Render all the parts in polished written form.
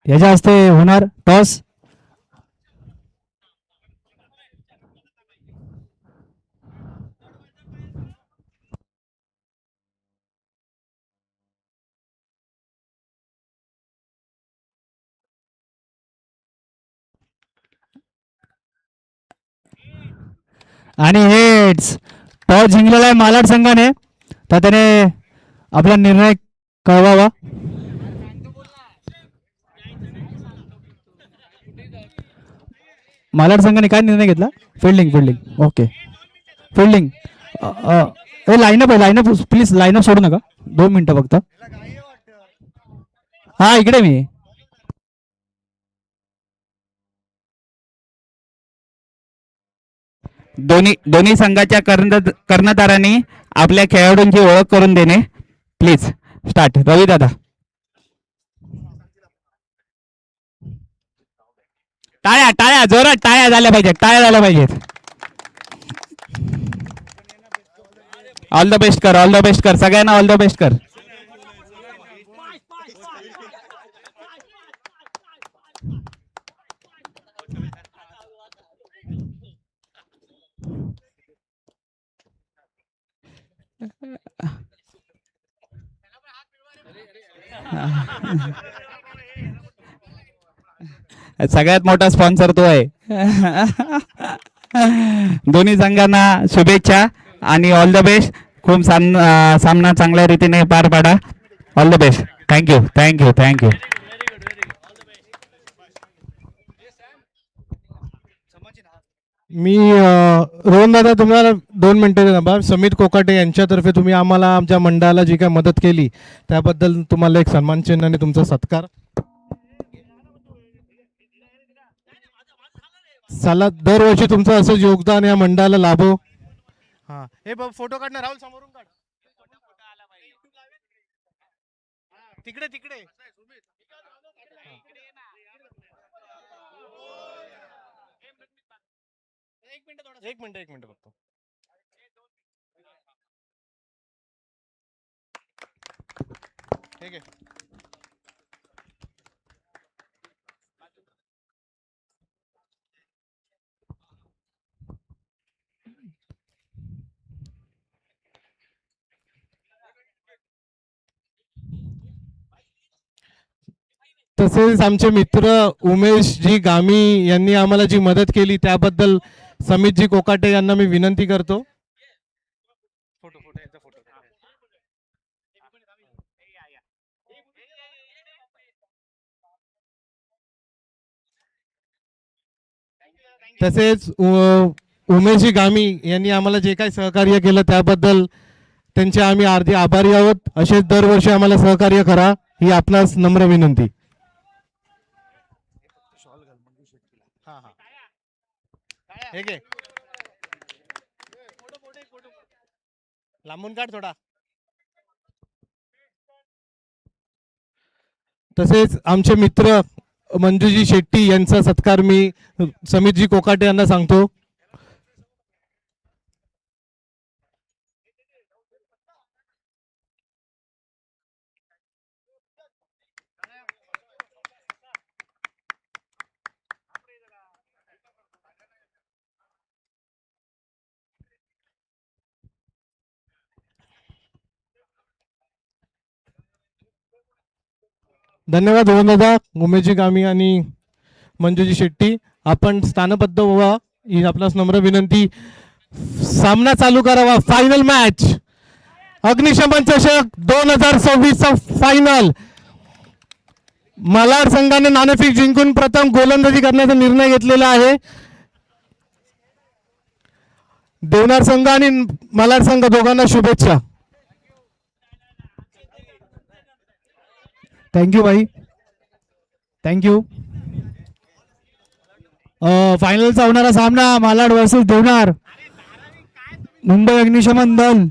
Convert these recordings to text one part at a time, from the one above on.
याच्या हस्ते होणार टॉस. आणि हेच टॉस जिंकलेला आहे मालाड संघाने. तर त्याने आपला निर्णय कळवावा. मालाड संघाने काय निर्णय घेतला? Fielding. Fielding okay. Fielding. Lineup आहे. Lineup please. लाईनअप सोडू नका. 2 मिनिटं फक्त. हा इकडे मी. दोन्ही संघाच्या कर्णधारांनी आपल्या खेळाडूंची ओळख करून देणे. Please start. रवी दादा. टाळ्या टाळ्या जोरात टाळ्या झाल्या पाहिजेत. टाळ्या झाल्या पाहिजेत. ऑल द बेस्ट कर. ऑल द बेस्ट कर. सगळ्यांना ऑल द बेस्ट कर. सगळ्यात मोठा स्पॉन्सर तो आहे. दोन्ही संघांना शुभेच्छा आणि ऑल द बेस्ट. खूप सामना चांगल्या रीतीने पार पाडा. All the best. Thank you thank you thank you. मी रोहन दादा तुम्हाला 2 मिनिटं देणार बा. समित कोकाटे यांच्यातर्फे तुम्ही आम्हाला आमच्या मंडळाला जी काय मदत केली त्याबद्दल तुम्हाला एक सन्मान चिन्ह आणि तुमचा सत्कार. चला दरवर्षी तुमचं असंच योगदान या मंडळाला लाभो. हा हे बघ फोटो काढणार. राहुल समोरून काढ. तिकडे तिकडे. एक मिनिट बघतो. ठीक आहे. तसेच आमचे मित्र उमेशजी गामी यांनी आम्हाला जी मदत केली त्याबद्दल समितजी कोकाटे यांना मी विनंती करतो. तसेच उमेशजी गामी यांनी आम्हाला जे काही सहकार्य केलं त्याबद्दल त्यांचे आम्ही अर्धे आभारी आहोत. असेच दरवर्षी आम्हाला सहकार्य करा ही आपणास नम्र विनंती. लांबून काढ थोडा. तसेच आमचे मित्र मंजूजी शेट्टी यांचा सत्कार मी समितजी कोकाटे यांना सांगतो. धन्यवाद रोहन दादा, उमेशजी गामी आणि मंजूजी शेट्टी. आपण स्थानबद्ध व्हा ही आपणास नम्र विनंती. सामना चालू करावा. फायनल मॅच अग्निशमन चषक 2026 चा फायनल. मलाड संघाने नाणेफेक जिंकून प्रथम गोलंदाजी करण्याचा निर्णय घेतलेला आहे. देवनार संघ आणि मलाड संघ दोघांना शुभेच्छा. थँक्यू भाई. थँक्यू. फायनलचा होणारा सामना मालाड वर्सेस देवनार. मुंबई अग्निशमन दल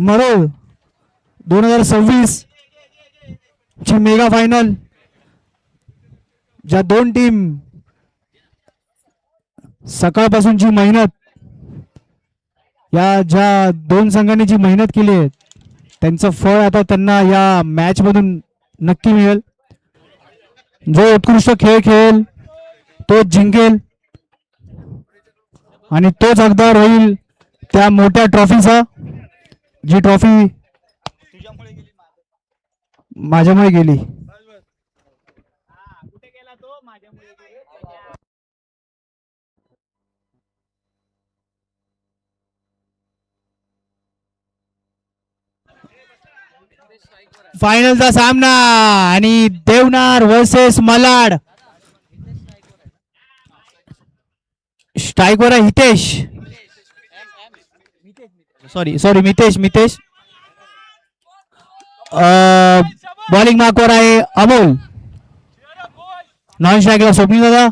मरोळ 2026 ची मेगा फायनल. ज्या दोन टीम सकाळपासूनची मेहनत, या ज्या दोन संघांनी जी मेहनत केली आहे त्यांचं फळ आता त्यांना या मॅच मधून नक्की मिळेल. जो उत्कृष्ट खेळ खेळेल तो जिंकेल आणि तोच हकदार होईल त्या मोठ्या ट्रॉफीचा, जी ट्रॉफी माझ्यामुळे गेली. फायनलचा सामना आणि देवनार वर्सेस मलाड. स्ट्राईकवर आहे हितेश, सॉरी मितेश. बॉलिंग मार्कवर आहे अमोल. नॉन स्ट्राईकला स्वप्नील दादा.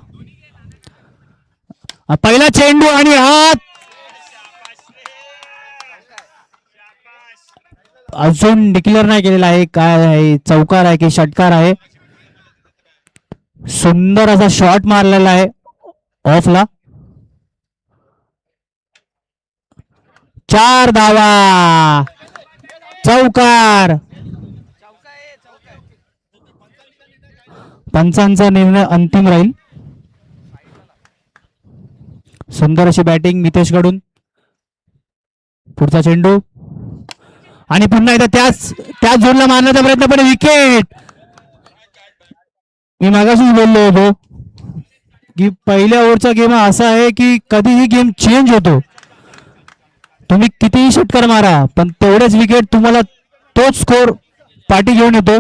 पहिला चेंडू आणि हात अजून डिक्लेअर नाही केलेला आहे. काय आहे, चौकार आहे की षटकार आहे. सुंदर असा शॉट मारलेला आहे ऑफला. 4 धावा, चौकार. पंचांचा निर्णय अंतिम राहील. सुंदर अशी बॅटिंग मितेश कडून. पुढचा चेंडू आणि पुन्हा एकदा त्याच झोनला मारण्याचा प्रयत्न, पण विकेट. मी मागाशीच बोललो होतो की पहिल्या ओव्हरचा गेम असा आहे की कधीही गेम चेंज होतो. तुम्ही कितीही षटकार मारा पण तेवढेच विकेट तुम्हाला तोच स्कोर पाठी घेऊन येतो.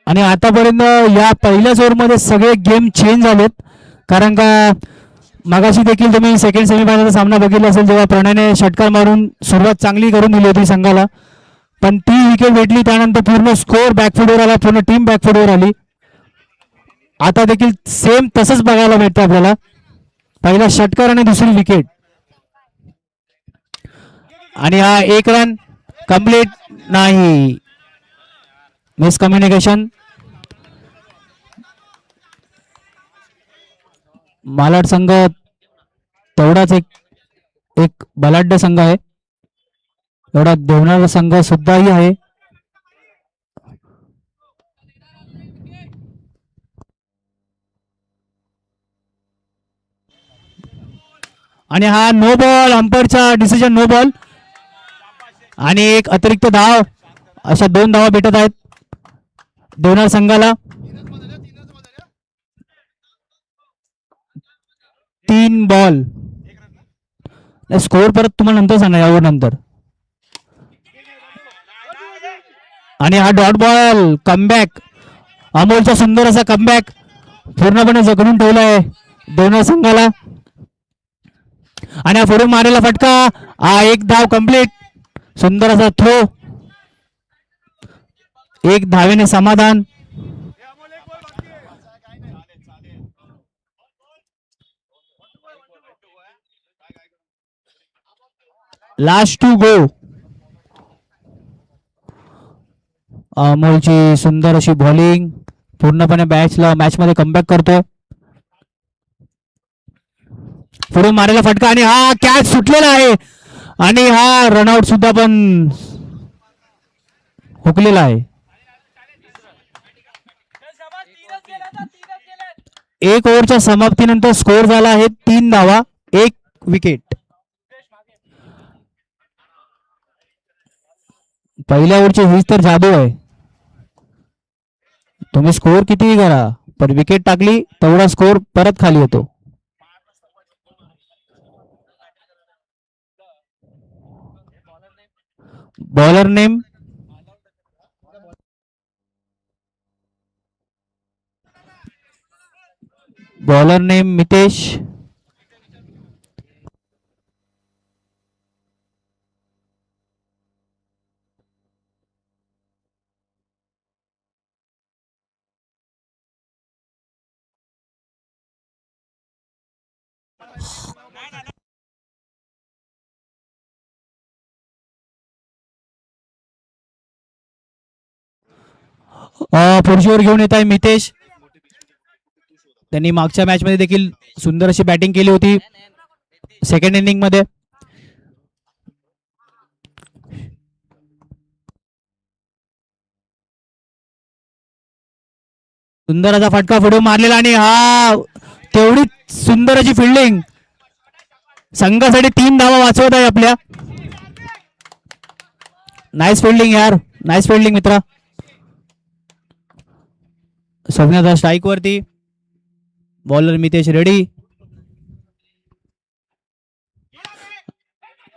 आणि आतापर्यंत या पहिल्याच ओव्हरमध्ये सगळे गेम चेंज झालेत. कारण का मागाशी देखील तुम्ही सेकंड सेमीफायनलचा सामना बघितला असेल, जेव्हा प्रणयने षटकार मारून सुरुवात चांगली करून दिली होती संघाला, पण ती विकेट भेटली. त्यानंतर पूर्ण स्कोर बॅकफुटवर आला, पूर्ण टीम बॅकफुटवर आली. आता देखील सेम तसंच बघायला भेटतं आपल्याला. पहिला षटकार आणि दुसरी विकेट. आणि हा 1 रन कंप्लीट नाही, मिसकम्युनिकेशन. मालाड संघ तेवढाच एक बलाढ्य संघ आहे, एवढा देवनार संघ सुद्धाही आहे. आणि हा नो बॉल, अंपायरचा डिसिजन नो बॉल. आणि एक अतिरिक्त धाव, अशा 2 धावा भेटत आहेत देवनार संघाला. 3 बॉल. स्कोर परत तुम्हाला नंतर सांगा यावर नंतर. आणि हा डॉट बॉल, कमबॅक. अमोलचा सुंदर असा कमबॅक पूर्णपणे जगडून ठेवला आहे देवनार संघाला. आणि हा फोडून मारलेला फटका, हा 1 धाव कंप्लीट. सुंदर असा थ्रो, 1 धावेने समाधान. Last to go. अमोलची सुंदर अशी बॉलिंग, पूर्णपणे मॅच मध्ये कमबॅक करतो. पुढून मारलेला फटका आणि हा कॅच सुटलेला आहे. आणि हा रनआउट सुद्धा पण हुकलेला आहे. 1 ओव्हरच्या समाप्तीनंतर स्कोर झाला आहे 3 धावा, 1 विकेट. पहिल्या ओव्हरची हीच तर जादू आहे. तुम्ही स्कोर कितीही करा पण विकेट टाकली तेवढा स्कोर परत खाली येतो. Bowler name Mitesh. पुढशीवर घेऊन येत आहे मितेश. त्यांनी मागच्या मॅच मध्ये देखील सुंदर अशी बॅटिंग केली होती सेकंड इनिंग मध्ये. सुंदर असा फटका पुढे मारलेला आणि हा तेवढी सुंदर अशी फिल्डिंग संघासाठी 3 धावा वाचवत आहे आपल्या. नाईस फिल्डिंग यार, नाईस फिल्डिंग मित्रा. स्वप्नाचा स्ट्राईक वरती, बॉलर मितेश रेडी.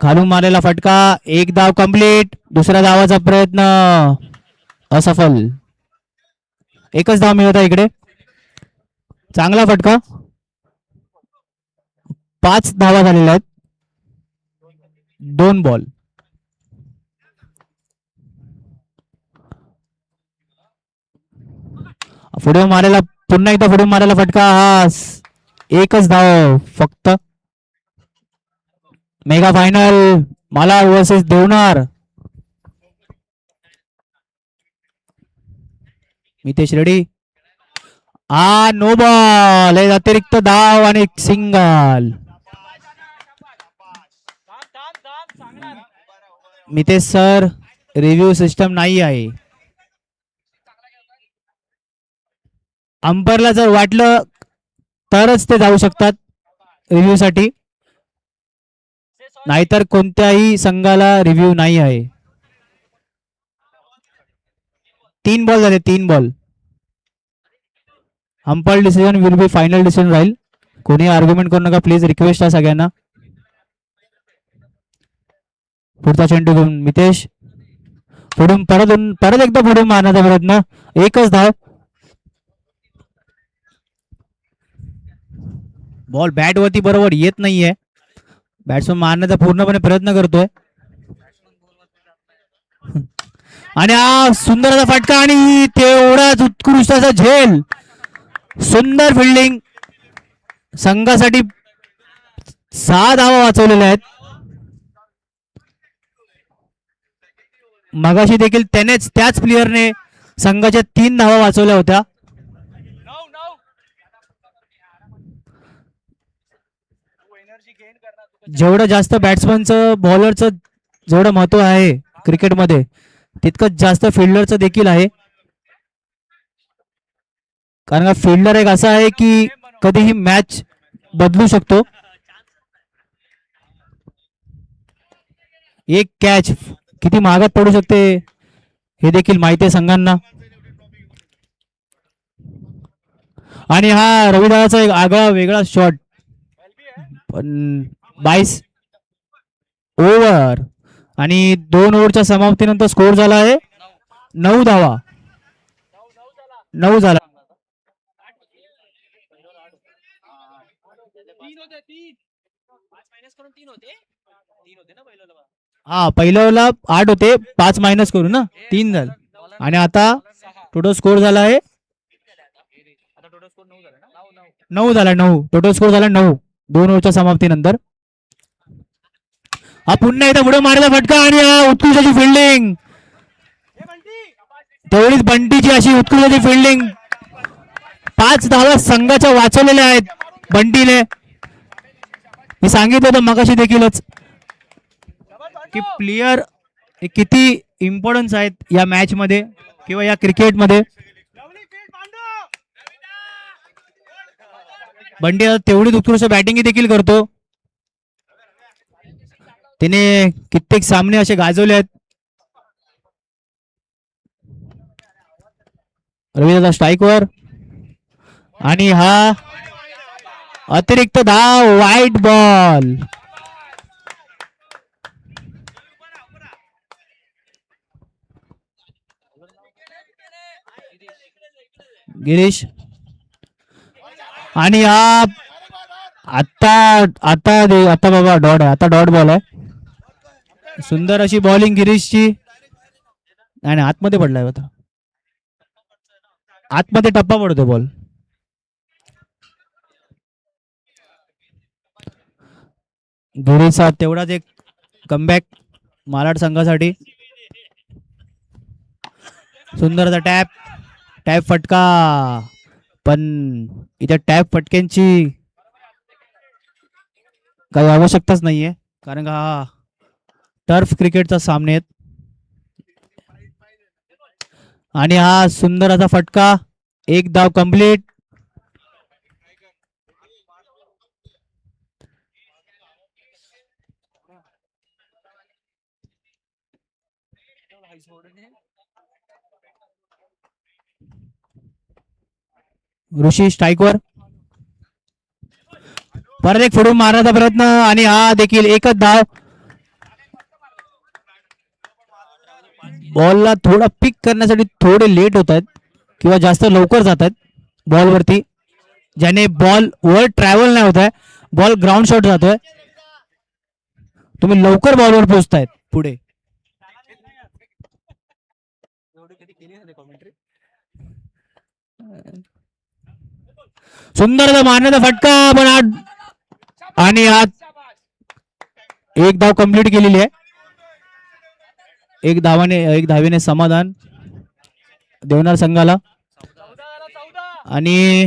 खालून मारलेला फटका, एक धाव कंप्लीट. दुसऱ्या धावाचा प्रयत्न असफल. एकच धाव मिळत आहे इकडे. चांगला फटका. 5 धावा झालेल्या आहेत, 2 बॉल. पुढे मारायला, पुन्हा एकदा पुढे मारायला फटका. हा एकच धाव फक्त. मेगा फायनल मला वर्सेस देवणार. मितेश रेडी. No ball. अतिरिक्त धाव आणि single. Mitesh sir, review system नाही आहे. अंपायरला जर वाटलं तरच ते जाऊ शकतात रिव्ह्यू साठी, नाहीतर कोणत्याही संघाला रिव्ह्यू नाही आहे. 3 बॉल झाले, 3 ball. Umpire decision will be final decision राहील. कोणी आर्ग्युमेंट करू नका प्लीज, रिक्वेस्ट आहे सगळ्यांना. पुढचा चेंडू घेऊन मितेश. पुढून परत एकदा पुढे मारण्याचा प्रयत्न. एकच धाव. बॉल बॅट वरती बरोबर येत नाहीये. बॅट्समन मारण्याचा पूर्णपणे प्रयत्न करतोय. आणि हा सुंदर असा फटका आणि तेवढाच उत्कृष्ट असा झेल. सुंदर फिल्डिंग. संघासाठी 6 धावा वाचवलेल्या आहेत. मगाशी देखील त्याच प्लेयरने संघाच्या 3 धावा वाचवल्या होत्या. जेवढं जास्त बॅट्समनचं बॉलरचं जेवढं महत्व आहे क्रिकेटमध्ये, तितकंच जास्त फिल्डरचं देखील आहे. कारण का फिल्डर एक असा आहे की कधीही मॅच बदलू शकतो. एक कॅच किती महागात पडू शकते हे देखील माहिती आहे संघांना. आणि हा रविदासाचा एक आगळा वेगळा शॉट. पण 22 ओव्हर आणि 2 ओव्हरच्या समाप्तीनंतर स्कोर झाला आहे 9 धावा. 9 झाला. हा पहिल्याला 8 होते, 5 मायनस करू ना, 3 झाले. आणि आता टोटल स्कोर झाला आहे 9 झाला. 9 टोटल स्कोर झाला 9 2 ओव्हरच्या समाप्तीनंतर. हा पुन्हा एकदा पुढे मारला फटका आणि उत्कृष्ट अशी फिल्डिंग. तेवढीच बंटीची अशी उत्कृष्ट अशी फिल्डिंग. 5 धावा संघाच्या वाचवलेल्या आहेत बंटीने. मी सांगितलं होतं मगाशी देखीलच की प्लेयर किती इम्पॉर्टन्स आहेत या मॅच मध्ये किंवा या क्रिकेटमध्ये. बंटी तेवढीच उत्कृष्ट बॅटिंग देखील करतो. तिने कित्येक सामने असे गाजवले आहेत. रवींद्रचा स्ट्राईक वर आणि हा अतिरिक्त धाव. वाईट बॉल. गिरीश आणि हा आता आता आता बाबा डॉट आहे. आता डॉट बॉल आहे. सुंदर अशी बॉलिंग गिरीशची. आणि आतमध्ये पडलाय होता. आतमध्ये टप्पा पडतो बॉल. गिरीशचा तेवढाच एक कमबॅक मालाड संघासाठी. सुंदर असा टॅप फटका. पण इथे टॅप फटक्यांची काही आवश्यकताच नाहीये, कारण का हा टर्फ क्रिकेटचा सामने आहेत. आणि हा सुंदर असा फटका एक धाव कंप्लीट. ऋषी स्ट्राईकवर. परत एक फोडून मारण्याचा प्रयत्न आणि हा देखील एकच धाव. बॉलला थोडा पिक करण्यासाठी थोडे लेट होत आहेत किंवा जास्त लवकर जात आहेत बॉलवरती, ज्याने बॉल वर ट्रॅव्हल नाही होत आहे, बॉल ग्राउंड शॉट जातोय. तुम्ही लवकर बॉलवर पोहोचतायत पुढे. सुंदर मारण्याचा फटका पण आणि आज एक धाव कंप्लीट केलेली आहे. एक धावेने समाधान देवनार संघाला. आणि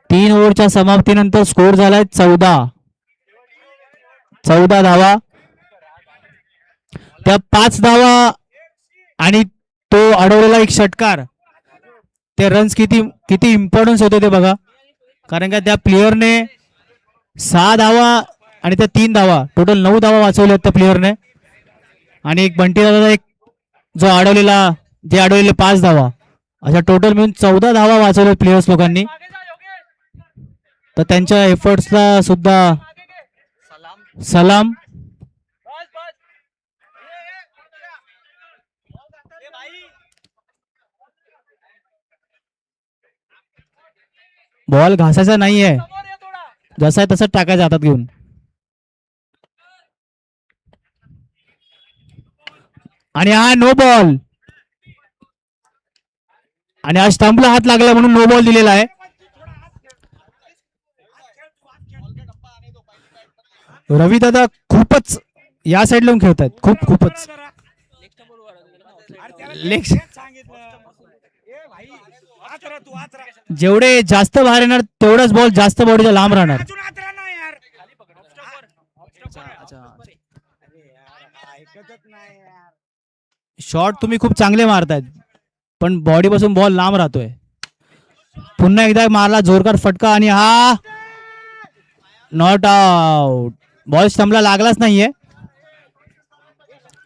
3 ओव्हरच्या समाप्तीनंतर स्कोर झालाय 14 धावा. त्या 5 धावा आणि तो अडवलेला एक षटकार, ते रन्स किती इम्पॉर्टन्स होते ते बघा. कारण का त्या प्लेयरने 6 धावा आणि त्या 3 धावा, टोटल 9 धावा वाचवल्या त्या प्लेयरने. आणि एक बंटी दादा एक जो अडवलेले 5 धावा, अशा टोटल मिळून 14 धावा वाचवल्या प्लेयर्स लोकांनी. तर त्यांच्या एफर्ट्सला सुद्धा सलाम. बॉल घासायचा नाहीये, जसा आहे तसं टाकायचं हातात घेऊन. आणि हा नो बॉल, आणि हा स्टंपला हात लागला म्हणून नो बॉल दिलेला आहे. रवी दादा खूपच या साइड लावून खेळतात, खूपच जेवढे जास्त बाहेर येणार तेवढाच बॉल जास्त बॉडीच्या लांब राहणार. शॉट तुम्ही खूप चांगले मारतायत, पण बॉडी पासून बॉल लांब राहतोय. पुन्हा एकदा मारला जोरदार फटका आणि हा नॉट आउट. बॉल स्टंपला लागलाच नाहीये.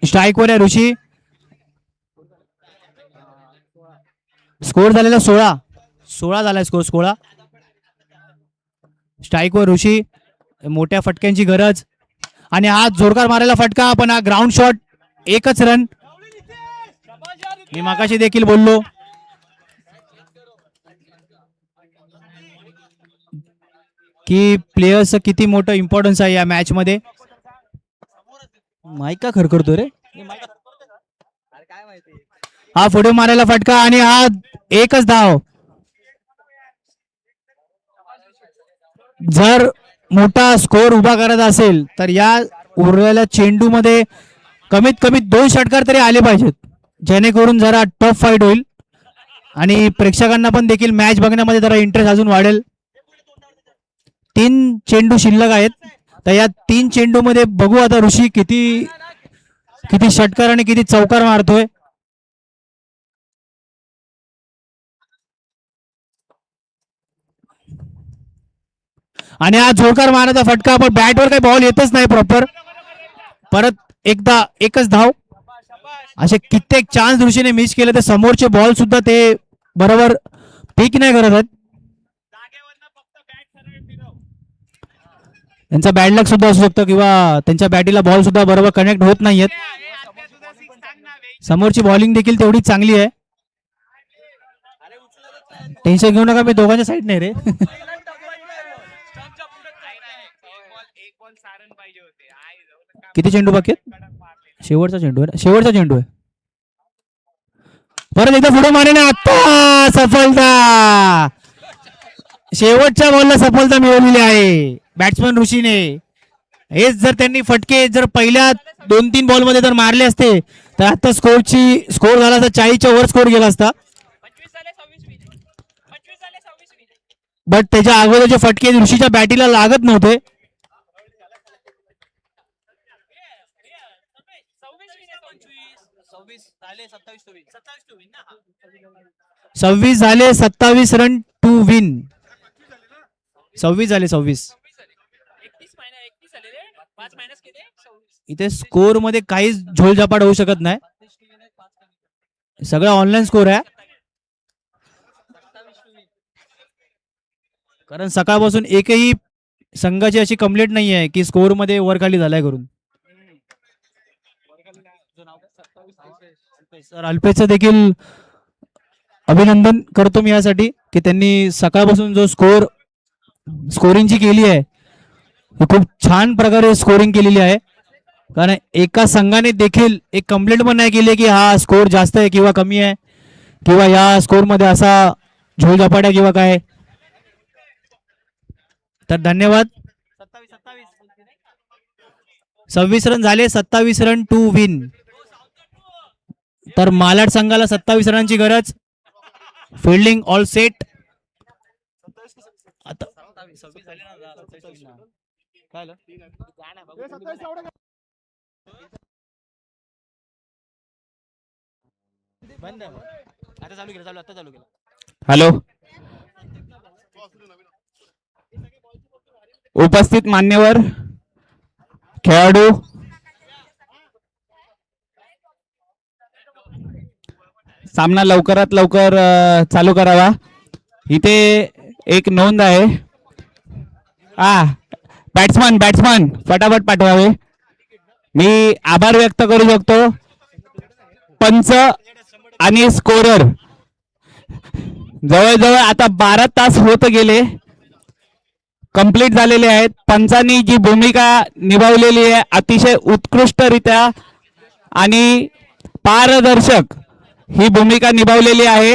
स्ट्राईकवर आहे ऋषी. स्कोर झालेला 16 झालाय स्कोर 16. स्ट्राईकवर ऋषी, मोठ्या फटक्यांची गरज. आणि हा जोरदार मारायला फटका, पण हा ग्राउंड शॉट, एकच रन. मी मागाशी देखील बोललो की प्लेयर्स किती मोठं इम्पॉर्टन्स आहे या मॅच मध्ये. माईक का खरखरतो रे. हा पुढे मारायला फटका आणि हा एकच धाव. जर मोठा स्कोर उभा करत असेल तर या उरलेल्या चेंडू मध्ये कमीत कमी 2 षटकार तरी आले पाहिजेत, जेणेकरून जरा टफ फाईट होईल आणि प्रेक्षकांना पण देखील मॅच बघण्यामध्ये जरा इंटरेस्ट अजून वाढेल. 3 चेंडू शिल्लक आहेत, तर या 3 चेंडू मध्ये बघू आता ऋषी किती षटकार आणि किती चौकार मारतोय. आणि हा जोरदार मारायचा फटका, पण बॅटवर काही बॉल येतच नाही प्रॉपर. परत एकच धाव. असे कित्येक चान्स ऋषीने मिस केले, तर समोरचे बॉल सुद्धा ते बरोबर पिक नाही करत आहेत. त्यांचा बॅड लक सुद्धा असू शकतो किंवा त्यांच्या बॅटीला बॉल सुद्धा बरोबर कनेक्ट होत नाहीयेत. समोरची बॉलिंग देखील तेवढीच चांगली आहे. टेन्शन घेऊ नका, मी दोघांच्या साईड नाही रे. किती चेंडू बाकी आहेत? शेवटचा चेंडू आहे. परत एकदा पुढे मारे ना, आता सफलता. शेवटच्या बॉलला सफलता मिळवलेली आहे बॅट्समन ऋषीने. हेच जर त्यांनी फटके जर पहिल्या 2-3 बॉल मध्ये जर मारले असते तर आता स्कोर झाला असता, 40च्या वर स्कोर गेला असता. बट त्याच्या अगोदरचे फटके ऋषीच्या बॅटीला लागत नव्हते. सव्वीस झाले, 27 रन टू विन. 26 झाले, 26. इथे स्कोर मध्ये काहीच झोलझापाट होऊ शकत नाही, सगळा ऑनलाईन स्कोर आहे. कारण सकाळपासून एकही संघाची अशी कंप्लेंट नाही आहे की स्कोर मध्ये वर खाली झालाय करून. सर अल्पेशचं देखील अभिनंदन करतो मी यासाठी की त्यांनी सकाळपासून जो स्कोरिंगची केली आहे खूप छान प्रकारे स्कोरिंग केलेली आहे. कारण एका संघाने देखील एक कंप्लेंट पण नाही केली की हा स्कोर जास्त आहे किंवा कमी आहे किंवा या स्कोर मध्ये असा झोलझापाट आहे किंवा काय. तर धन्यवाद. 26 रन झाले, 27 रन टू विन. तर मालाड संघाला 27 रनांची गरज. Fielding all set. आता हॅलो, उपस्थित मान्यवर खेळाडू, सामना लवकरात लवकर चालू करावा. इथे एक नोंद आहे. बॅट्समन फटाफट पाठवावे. मी आभार व्यक्त करू शकतो पंच आणि स्कोरर. जवळजवळ आता 12 तास होत गेले, कंप्लीट झालेले आहेत. पंचांनी जी भूमिका निभावलेली आहे अतिशय उत्कृष्टरित्या आणि पारदर्शक ही भूमिका निभावलेली आहे.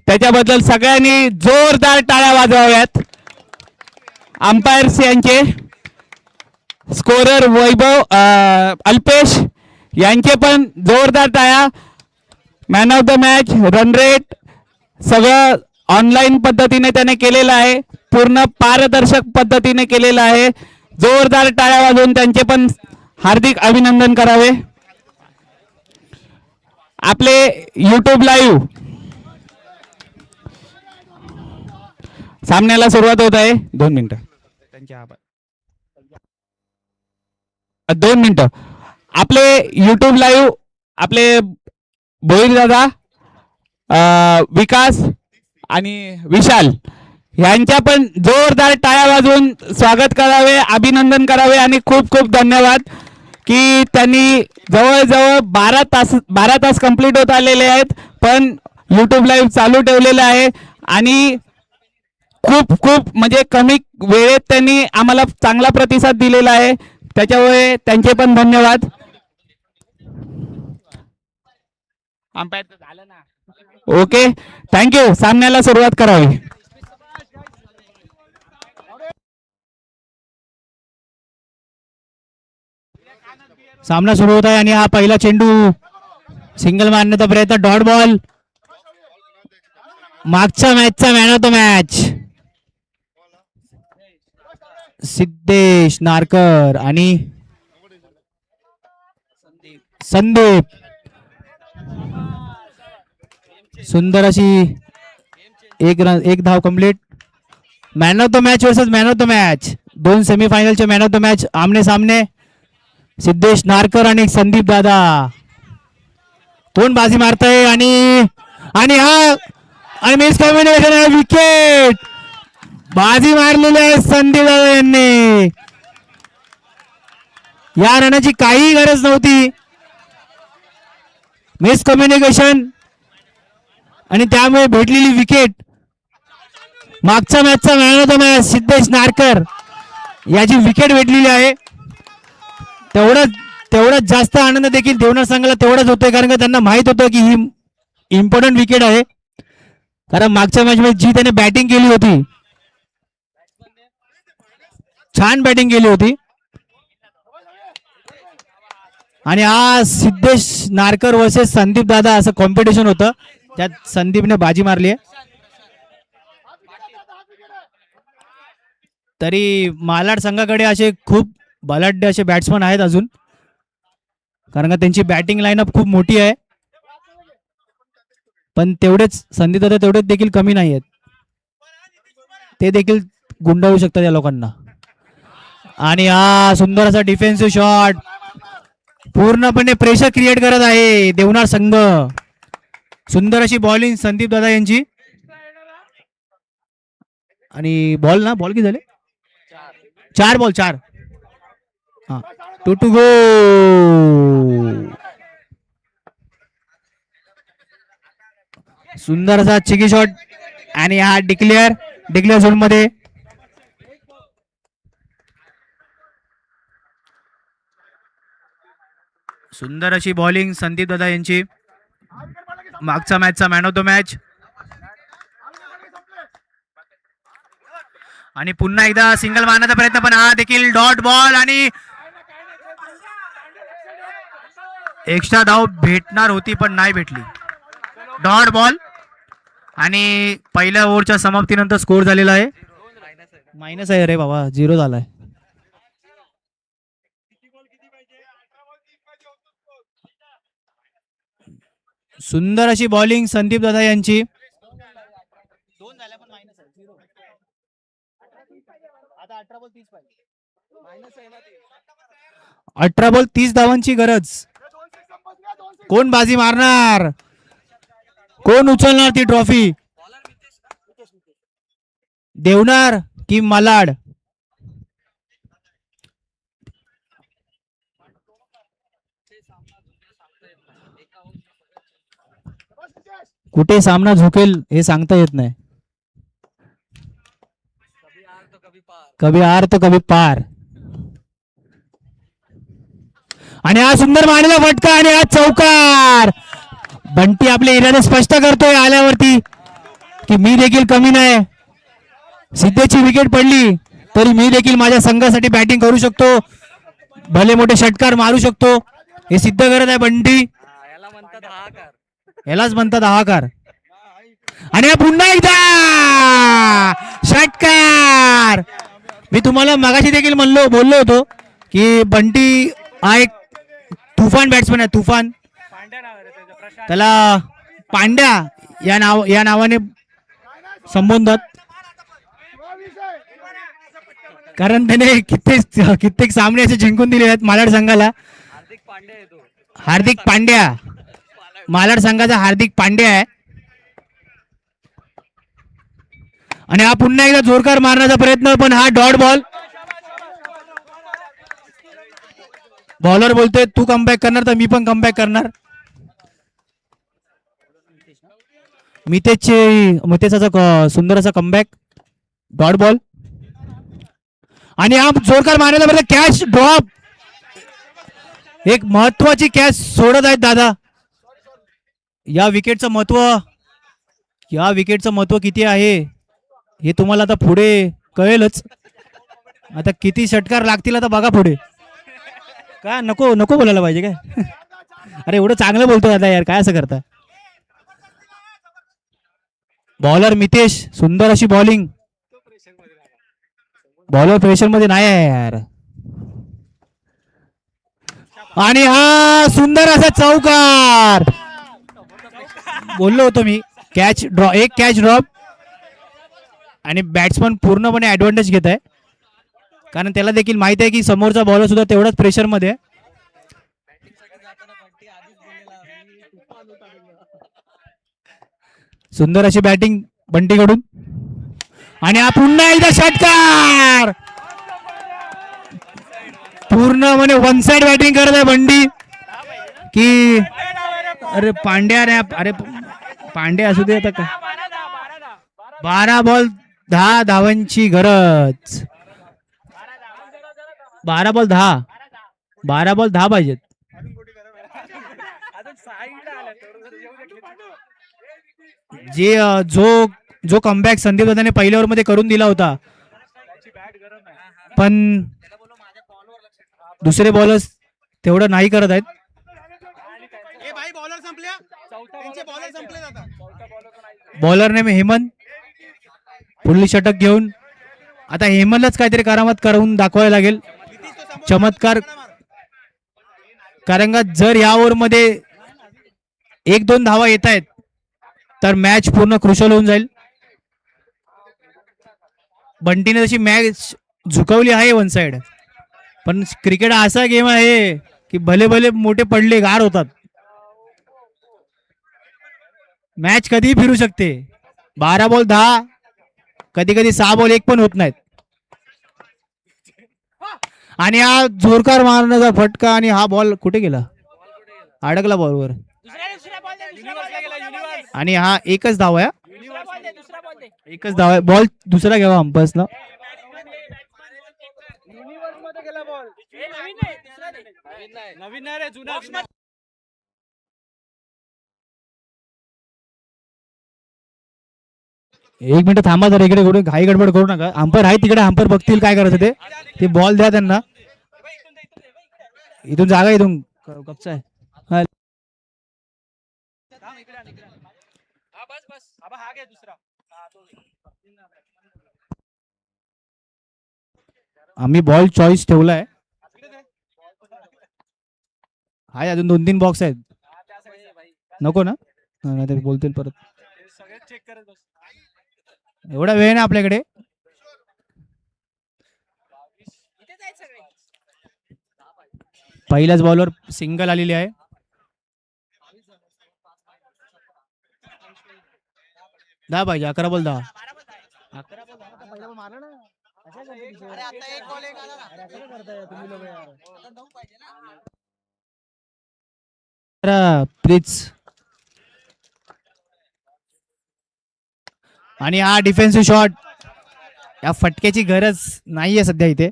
त्याच्याबद्दल सगळ्यांनी जोरदार टाळ्या वाजवाव्यात. अंपायर्स यांचे, स्कोरर वैभव अल्पेश यांचे पण जोरदार टाळ्या. Man of the match, run rate सगळं ऑनलाईन पद्धतीने त्याने केलेलं आहे, पूर्ण पारदर्शक पद्धतीने केलेलं आहे. जोरदार टाळ्या वाजवून त्यांचे पण हार्दिक अभिनंदन करावे. आपले YouTube लाईव्ह सामन्याला सुरुवात होत आहे. 2 मिनिटं. 2 मिनिटं. आपले YouTube लाईव्ह आपले भोईर दादा, विकास आणि विशाल यांच्या पण जोरदार टाळ्या वाजवून स्वागत करावे, अभिनंदन करावे आणि खूप खूप धन्यवाद की त्यांनी जवळजवळ 12 तास कंप्लीट होत आलेले आहेत पण YouTube लाईव्ह चालू ठेवलेलं आहे आणि खूप खूप म्हणजे कमी वेळेत त्यांनी आम्हाला चांगला प्रतिसाद दिलेला आहे. त्याच्यामुळे त्यांचे पण धन्यवाद. Okay, thank you. सामन्याला सुरुवात करावी. सामना सुरू होत आहे आणि हा पहिला चेंडू सिंगल मारण्याचा प्रयत्न, डॉट बॉल. मागच्या मॅचचा man of the match Siddhesh Narkar आणि संदीप. सुंदर अशी एक धाव complete. Man of the match versus man of the match, 2 सेमीफायनलचे मॅन ऑफ द मॅच आमने सामने. सिद्धेश नारकर आणि संदीप दादा. कोण बाजी मारतय आणि मिस कम्युनिकेशन आहे, विकेट. बाजी मारलेली आहे संदीप दादा यांनी. या रनाची काही गरज नव्हती. मिस कम्युनिकेशन आणि त्यामुळे भेटलेली विकेट. मागच्या मॅचचा man of the match Siddhesh Narkar याची विकेट भेटलेली आहे. तेवढाच जास्त आनंद देखील देवनार संघाला तेवढाच होतोय कारण का त्यांना माहित होतं की ही इम्पॉर्टंट विकेट आहे. कारण मागच्या मॅच मध्ये जी त्याने बॅटिंग केली होती, छान बॅटिंग केली होती आणि हा सिद्धेश नारकर वर्सेस संदीप दादा असं कॉम्पिटिशन होतं, त्यात संदीपने बाजी मारली आहे. तरी मालाड संघाकडे असे खूप बलाढ्य असे बॅट्समन आहेत अजून, कारण का त्यांची बॅटिंग लाईनअप खूप मोठी आहे, पण तेवढेच संदीप दादा तेवढेच देखील कमी नाही आहेत, ते देखील गुंडाळू शकतात या लोकांना. आणि हा सुंदर असा डिफेन्सिव्ह शॉट पूर्णपणे प्रेशर क्रिएट करत आहे देवनार संघ. सुंदर अशी बॉलिंग संदीप दादा यांची. आणि बॉल किती झाले? 4 बॉल 4. हा 2 to go. सुंदर असा चिकी शॉट आणि हा डिक्लेअर झोन मध्ये. सुंदर अशी बॉलिंग संदीप दादा यांची, मागचा मॅचचा मॅन ऑफ द मॅच. आणि पुन्हा एकदा सिंगल मारण्याचा प्रयत्न, पण हा देखील डॉट बॉल आणि एक्स्ट्रा धाव भेटणार होती पण नाही भेटली. डॉट बॉल आणि पहिल्या ओव्हरच्या समाप्तीनंतर स्कोर झालेला आहे मायनस आहे. अरे बाबा 0 झालाय. सुंदर अशी बॉलिंग संदीप दादा यांची. 18 बॉल 30 धावांची गरज. कोण बाजी मारणार, कोण उचलणार ती ट्रॉफी, देवनार की मालाड? कुठे सामना झुकेल हे सांगता येत नाही. कभी हार तो कभी पार. आणि हा सुंदर मारलेला फटका आणि हा चौकार. बंटी आपल्या इरादे स्पष्ट करतोय आल्यावरती की मी देखील कमी नाही. सिद्धेची विकेट पडली तरी मी देखील माझ्या संघासाठी बॅटिंग करू शकतो, भले मोठे षटकार मारू शकतो, हे सिद्ध करत आहे बंटी. यालाच म्हणतात हाहाकार. आणि पुन्हा एकदा षटकार. मी तुम्हाला मगाशी देखील बोललो होतो की बंटी हा एक तुफान बॅट्समन आहे, तुफान. त्याला पांड्या या नावाने संबोधतात, कारण त्याने कित्येक सामने असे जिंकून दिले आहेत मालाड संघाला. हार्दिक पांड्या मालाड संघाचा हार्दिक पांड्या आहे. आणि हा पुन्हा एकदा जोरदार मारण्याचा प्रयत्न, पण हा डॉट बॉल. बॉलर बोलतोय तू कमबॅक करणार तर मी पण कमबॅक करणार. मितेशचा सुंदर असा कमबॅक, डॉट बॉल. आणि हा जोरदार मारण्याचा प्रयत्न, कॅच ड्रॉप. एक महत्वाची कॅच सोडत आहेत दादा. या विकेटचं महत्व किती आहे हे तुम्हाला आता पुढे कळेलच. आता किती षटकार लागतील आता बघा पुढे. का नको बोलायला पाहिजे काय? अरे एवढं चांगलं बोलतो दादा यार, काय असं करता? बॉलर मितेश, सुंदर अशी बॉलिंग. बॉलर प्रेशर मध्ये नाही आहे यार. आणि हा सुंदर असा चौकार. बोललो होतो मी, एक कॅच ड्रॉप. आणि बॅट्समन पूर्णपणे ऍडव्हान्टेज घेत आहे, कारण त्याला देखील माहित आहे की समोरचा बॉलर सुद्धा तेवढाच प्रेशर मध्ये आहे. सुंदर अशी बॅटिंग बंटीकडून. आणि हा पुन्हा एकदा षटकार. पूर्णपणे वन साइड बॅटिंग करत आहे बंटी की अरे पांड्या असू दे आता का. 12 बॉल 10 धावांची गरज. 12 बॉल 10 पाहिजेत. जो कमबॅक संदीप दादाने पहिल्या ओव्हर मध्ये करून दिला होता, पण दुसरे बॉलर्स तेवढं नाही करत आहेत. बॉलरने हेमंत पुढली षटक घेऊन आता हेमंतलाच काहीतरी करामत करून दाखवायला लागेल. चमत्कार कारण का जर या ओव्हरमध्ये 1-2 धावा येत आहेत तर मॅच पूर्ण क्रुशल होऊन जाईल. बंटीने जशी मॅच झुकवली आहे वन साइड, पण क्रिकेट असा गेम आहे की भले भले मोठे पडले गार होतात. मॅच कधीही फिरू शकते. 12 बॉल 10, कधी कधी 6 बॉल 1 पण होत नाहीत. आणि हा जोरकार मारण्याचा फटका आणि हा बॉल कुठे गेला, अडकला बॉलवर. आणि हा एकच धाव आहे, एकच धाव आहे. बॉल दुसरा घ्यावा अंपसला. एक मिनिट थांबा जरा, इकडे कुठे घाई गडबड करू नका. अंपर आहे तिकडे, अंपर बघतील काय करायचं ते बॉल द्या त्यांना. इथून जागा, इथून कपचा आहे. हा. आम्ही बॉल चॉईस ठेवलाय. हाय अजून 2-3 बॉक्स आहेत. नको ना, नाही ते बोलतील परत. एवढा वेळ ना आपल्याकडे. पहिल्याच बॉलवर सिंगल आलेली आहे. दहा पाहिजे, 11 बॉल 10. प्लीज. आणि हा डिफेन्सिव्ह शॉट, या फटक्याची गरज नाहीये सध्या इथे.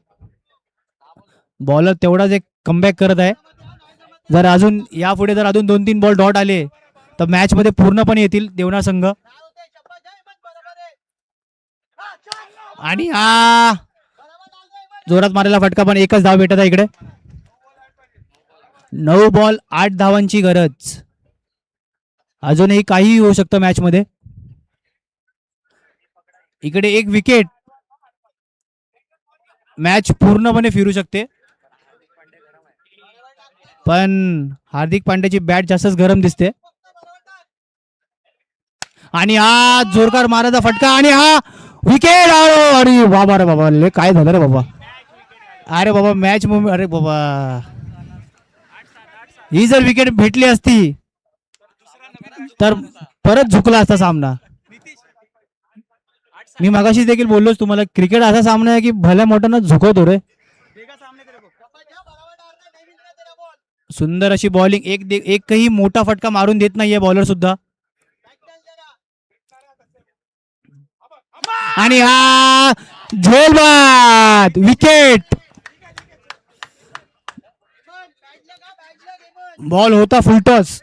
बॉलर तेवढाच एक कमबॅक करत आहे. जर अजून यापुढे जर अजून 2-3 बॉल डॉट आले तर मॅच मध्ये पूर्णपणे येतील देवना संघ. आणि हा जोरात मारलेला फटका, पण एकच धाव भेटत आहे इकडे. 9 बॉल 8 धावांची गरज. अजूनही काही होऊ शकतं मॅच मध्ये. इकडे एक विकेट, मॅच पूर्णपणे फिरू शकते. पण हार्दिक पांड्याची बॅट जास्तच गरम दिसते. आणि हा जोरदार मारायचा फटका, आणि हा विकेट. अरे बाबा रे बाबा, काय झालं रे बाबा. अरे बाबा मॅच, अरे बाबा, ही जर विकेट भेटली असती तर परत झुकला असता सामना. मी मगाशी देखील बोललोच तुम्हाला, क्रिकेट असा सामना आहे की भल्या मोठ्यानं झुकवतो रे. सुंदर अशी बॉलिंग, एकही मोठा फटका मारून देत नाहीये बॉलर सुद्धा. आणि हा झेलबाद विकेट. बॉल होता फुलटॉस.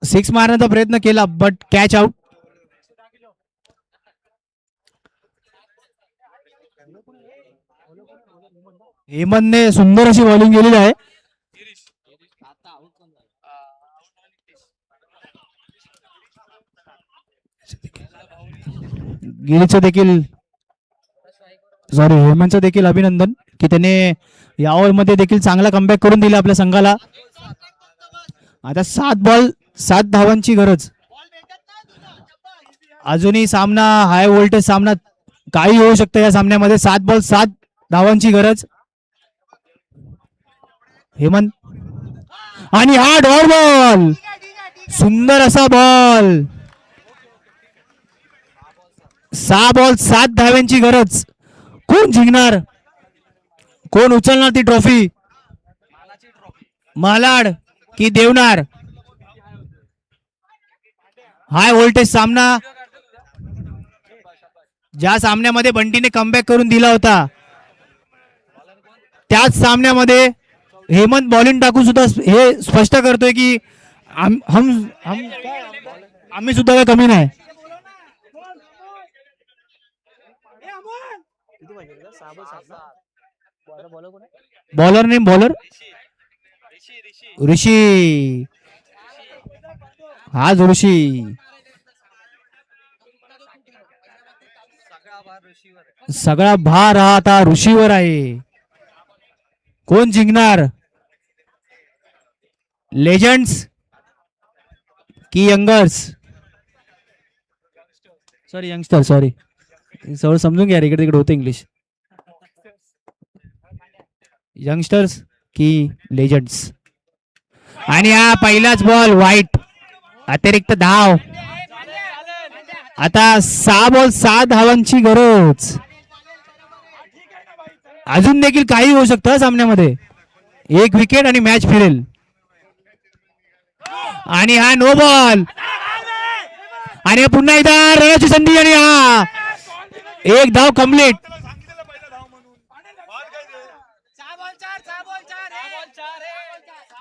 6 मारण्याचा प्रयत्न केला बट कॅच आउट. हेमंतने सुंदर अशी बॉलिंग केलेली आहे. गिरीचं देखील, सॉरी हेमंतचं देखील अभिनंदन की त्याने या ओव्हर मध्ये देखील चांगला कमबॅक करून दिला आपल्या संघाला. आता 7 बॉल 7 धावांची गरज. अजूनही सामना हाय व्होल्टेज सामना, काही होऊ शकतं या सामन्यामध्ये. 7 बॉल 7 धावांची गरज. हेमंत, आणि हा डॉट बॉल, सुंदर असा बॉल. 6 बॉल 7 धावांची गरज. कोण जिंकणार, कोण उचलणार ती ट्रॉफी, मालाड की देवनार. हाय व्होल्टेज सामना, ज्या सामन्यामध्ये बंटीने कमबॅक करून दिला होता त्याच सामन्यामध्ये हेमंत बॉलिंग टाकून सुद्धा हे स्पष्ट करतोय की आम्ही सुद्धा काही कमी नाही. बॉलर नेम बॉलर ऋषी. आज ऋषी, सगळा भार हा आता ऋषीवर आहे. कोण जिंकणार, लेजंड्स की यंगर्स, सॉरी यंगस्टर, सॉरी सगळं समजून घ्या रे, इकडे तिकडे होतं इंग्लिश. यंगस्टर्स की लेजंड्स. आणि हा पहिलाच बॉल वाईट, अतिरिक्त धाव. आता 6 बॉल 6 धावांची गरज. अजून देखील काही होऊ शकतं सामन्यामध्ये. एक विकेट आणि मॅच फिरेल. आणि हा नो बॉल, आणि पुन्हा एकदा रनाची संधी, आणि हा एक धाव कंप्लीट.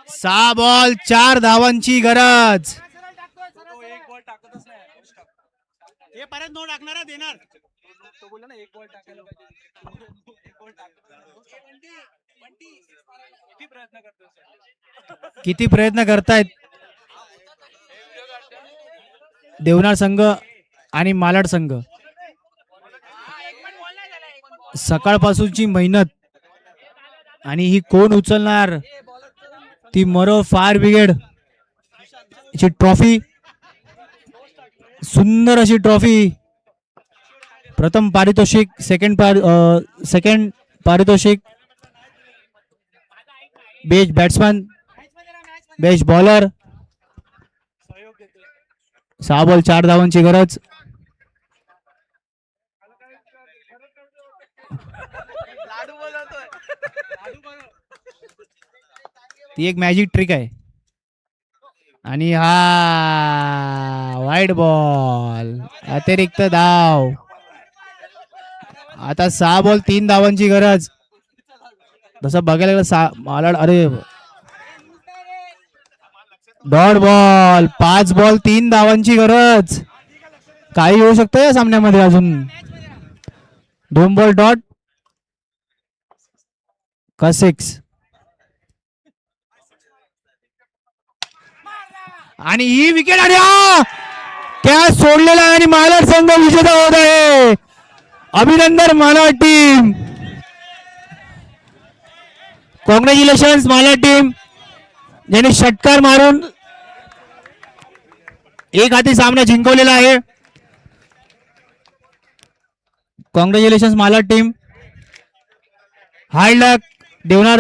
6 बॉल 4 धावांची गरज. किती प्रयत्न करतायत देवनार संघ आणि मालाड संघ. सकाळपासूनची मेहनत, आणि ही कोण उचलणार, ती मरो फायर ब्रिगेड ची ट्रॉफी. सुंदर अशी ट्रॉफी. प्रथम पारितोषिक, सेकंड पारितोषिक, best batsman, best bowler. 6 ball 4 धावांची गरज. ती एक मॅजिक ट्रिक आहे. आणि हा वाईट बॉल, अतिरिक्त धाव. आता 6 बॉल 3 धावांची गरज. तसं बघायला गेलं मालाड, अरे डॉट बॉल, 5 बॉल 3 धावांची गरज. काही होऊ शकतं या सामन्यामध्ये अजून. 2 बॉल डॉट का 6. आणि ही विकेट, आणि कॅच सोडलेला आहे, आणि मालाड संघ विजेता होत आहे. अभिनंदन Malad team, congratulation Malad team, ज्यांनी षटकार मारून एक हाती सामना जिंकवलेला आहे. Congratulation Malad team. हार्ड लक देवनार